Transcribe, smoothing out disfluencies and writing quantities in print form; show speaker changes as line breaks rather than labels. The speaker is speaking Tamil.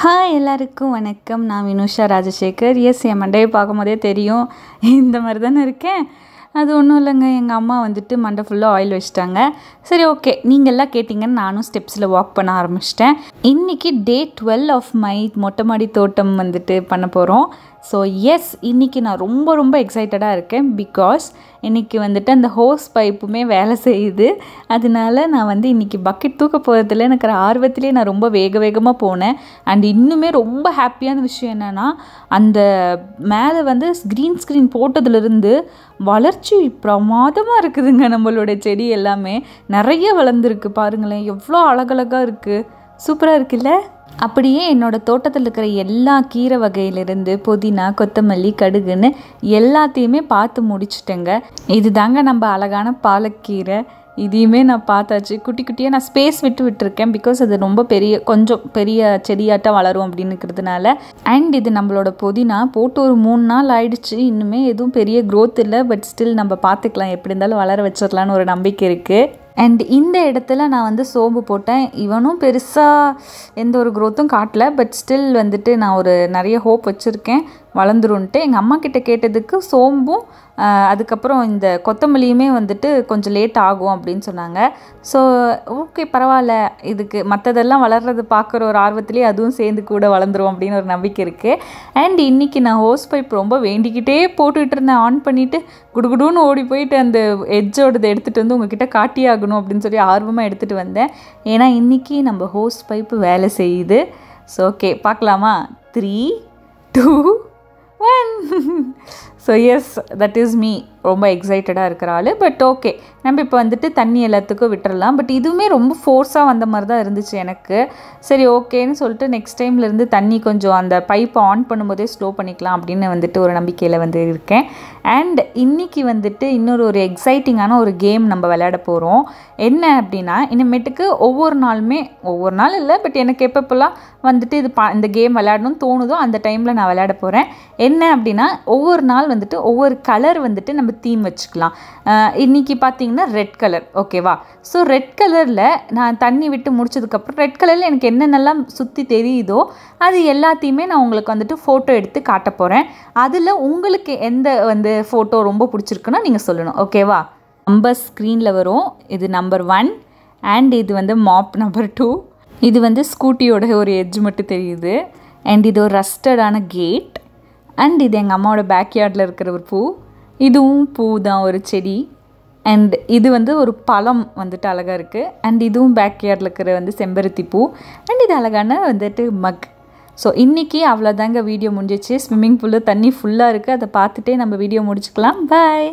ஹாய் எல்லாருக்கும் வணக்கம். நான் வினுஷா ராஜசேகர். எஸ், என் மண்டையை பார்க்கும்போதே தெரியும் இந்த மாதிரி தானே இருக்கேன். அது ஒன்றும் இல்லைங்க, எங்கள் அம்மா வந்துட்டு மண்டை ஃபுல்லாக ஆயில் வச்சுட்டாங்க. சரி, ஓகே, நீங்கள் எல்லாம் கேட்டிங்கன்னு நானும் ஸ்டெப்ஸில் வாக் பண்ண ஆரம்பிச்சிட்டேன். இன்றைக்கி டே 12 ஆஃப் மை மொட்டை மாடி தோட்டம் வந்துட்டு பண்ண போகிறோம். ஸோ எஸ், இன்றைக்கி நான் ரொம்ப எக்ஸைட்டடாக இருக்கேன். பிகாஸ் இன்றைக்கி வந்துட்டு அந்த ஹோஸ் பைப்புமே வேலை செய்யுது. அதனால நான் வந்து இன்றைக்கி பக்கெட் தூக்க போகிறதுல எனக்கு ஆர்வத்திலே நான் ரொம்ப வேகமாக போனேன். அண்ட் இன்னுமே ரொம்ப ஹாப்பியான விஷயம் என்னென்னா, அந்த மேலே வந்து க்ரீன் ஸ்க்ரீன் போட்டதுலேருந்து வளர்ச்சி பிரமாதமாக இருக்குதுங்க. நம்மளோட செடி எல்லாமே நிறைய வளர்ந்துருக்கு. பாருங்களேன், எவ்வளோ அழகழகாக இருக்குது. சூப்பராக இருக்குல்ல? அப்படியே என்னோடய தோட்டத்தில் இருக்கிற எல்லா கீரை வகையிலிருந்து புதினா, கொத்தமல்லி, கடுகுன்னு எல்லாத்தையுமே பார்த்து முடிச்சுட்டேங்க. இது தாங்க நம்ம அழகான பாலக்கீரை. இதையுமே நான் பார்த்தாச்சு. குட்டியாக நான் ஸ்பேஸ் விட்டுருக்கேன். பிகாஸ் அது ரொம்ப கொஞ்சம் பெரிய செடியாட்டம் வளரும் அப்படின்னுக்கிறதுனால. அண்ட் இது நம்மளோட புதினா போட்டு ஒரு 3 நாள் ஆயிடுச்சு. இன்னுமே எதுவும் பெரிய க்ரோத் இல்லை. பட் ஸ்டில் நம்ம பார்த்துக்கலாம், எப்படி இருந்தாலும் வளர வச்சிடலான்னு ஒரு நம்பிக்கை இருக்குது. அண்ட் இந்த இடத்துல நான் வந்து சோம்பு போட்டேன். இவனும் பெருசாக எந்த ஒரு க்ரோத்தும் காட்டல. பட் ஸ்டில் வந்துட்டு நான் ஒரு நிறைய ஹோப் வச்சுருக்கேன் வளர்ந்துருன்ட்டு. எங்கள் அம்மா கிட்ட கேட்டதுக்கு சோம்பும் அதுக்கப்புறம் இந்த கொத்தமல்லியுமே வந்துட்டு கொஞ்சம் லேட் ஆகும் அப்படின்னு சொன்னாங்க. ஸோ ஓகே, பரவாயில்ல, இதுக்கு மற்றதெல்லாம் வளர்றது பார்க்குற ஒரு ஆர்வத்துலேயே அதுவும் சேர்ந்து கூட வளர்ந்துரும் அப்படின்னு ஒரு நம்பிக்கை இருக்குது. அண்ட் இன்றைக்கி நான் ஹோஸ் பைப் ரொம்ப வேண்டிக்கிட்டே போட்டுக்கிட்டு இருந்தேன். ஆன் பண்ணிவிட்டு குடுகுடுன்னு ஓடி போயிட்டு அந்த எட்ஜோடதை எடுத்துகிட்டு வந்து உங்ககிட்ட காட்டியே ஆகணும் அப்படின்னு சொல்லி ஆர்வமாக எடுத்துகிட்டு வந்தேன். ஏன்னா இன்றைக்கி நம்ம ஹோஸ் பைப்பு வேலை செய்யுது. ஸோ ஓகே, பார்க்கலாமா? 3, 2, 1. So yes, that is me. ரொம்ப எக்ஸைட்டடாக இருக்கிற ஆள். பட் ஓகே, நம்ம இப்போ வந்துட்டு தண்ணி எல்லாத்துக்கும் விட்டுறலாம். பட் இதுவுமே ரொம்ப ஃபோர்ஸாக வந்த மாதிரி தான் இருந்துச்சு எனக்கு. சரி, ஓகேன்னு சொல்லிட்டு நெக்ஸ்ட் டைம்லேருந்து தண்ணி கொஞ்சம் அந்த பைப்பை ஆன் பண்ணும்போதே ஸ்லோ பண்ணிக்கலாம் அப்படின்னு வந்துட்டு ஒரு நம்பிக்கையில் வந்து இருக்கேன். அண்ட் இன்றைக்கி வந்துட்டு ஒரு எக்ஸைட்டிங்கான ஒரு கேம் நம்ம விளையாட போகிறோம். என்ன அப்படின்னா, இனிமேட்டுக்கு ஒவ்வொரு நாள் இல்லை, பட் எனக்கு எப்பப்போல்லாம் வந்துட்டு இந்த கேம் விளையாடணும்னு தோணுதோ அந்த டைமில் நான் விளையாட போகிறேன். என்ன அப்படின்னா, ஒவ்வொரு நாள் வந்துட்டு ஒவ்வொரு கலர் வந்துட்டு நம்ம தீம் வச்சுக்கலாம். இன்றைக்கி பார்த்தீங்கன்னா ரெட் கலர், ஓகேவா? ஸோ ரெட் கலரில் நான் தண்ணி விட்டு முடிச்சதுக்கப்புறம் ரெட் கலரில் எனக்கு என்னென்னலாம் சுற்றி தெரியுதோ அது எல்லாத்தையுமே நான் உங்களுக்கு வந்துட்டு ஃபோட்டோ எடுத்து காட்ட போகிறேன். அதில் உங்களுக்கு எந்த ஃபோட்டோ ரொம்ப பிடிச்சிருக்குன்னா நீங்கள் சொல்லணும், ஓகேவா? நம்பர் ஸ்க்ரீனில் வரும். இது நம்பர் 1 அண்ட் இது வந்து மாப் நம்பர் 2. இது வந்து ஸ்கூட்டியோட ஒரு எட்ஜ் மட்டும் தெரியுது. அண்ட் இது ஒரு ரஸ்டடான கேட். அண்ட் இது எங்கள் அம்மாவோட பேக்யார்டில் இருக்கிற ஒரு பூ. இதுவும் பூ தான், ஒரு செடி. அண்ட் இது வந்து ஒரு பழம் வந்துட்டு அழகாக இருக்குது. அண்ட் இதுவும் பேக்யார்டில் இருக்கிற வந்து செம்பருத்தி பூ. அண்ட் இது அழகான வந்துட்டு மக். ஸோ இன்றைக்கி அவ்வளோதாங்க, வீடியோ முடிஞ்சிச்சு. ஸ்விம்மிங் பூலில் தண்ணி ஃபுல்லாக இருக்குது. அதை பார்த்துட்டே நம்ம வீடியோ முடிச்சுக்கலாம். பாய்.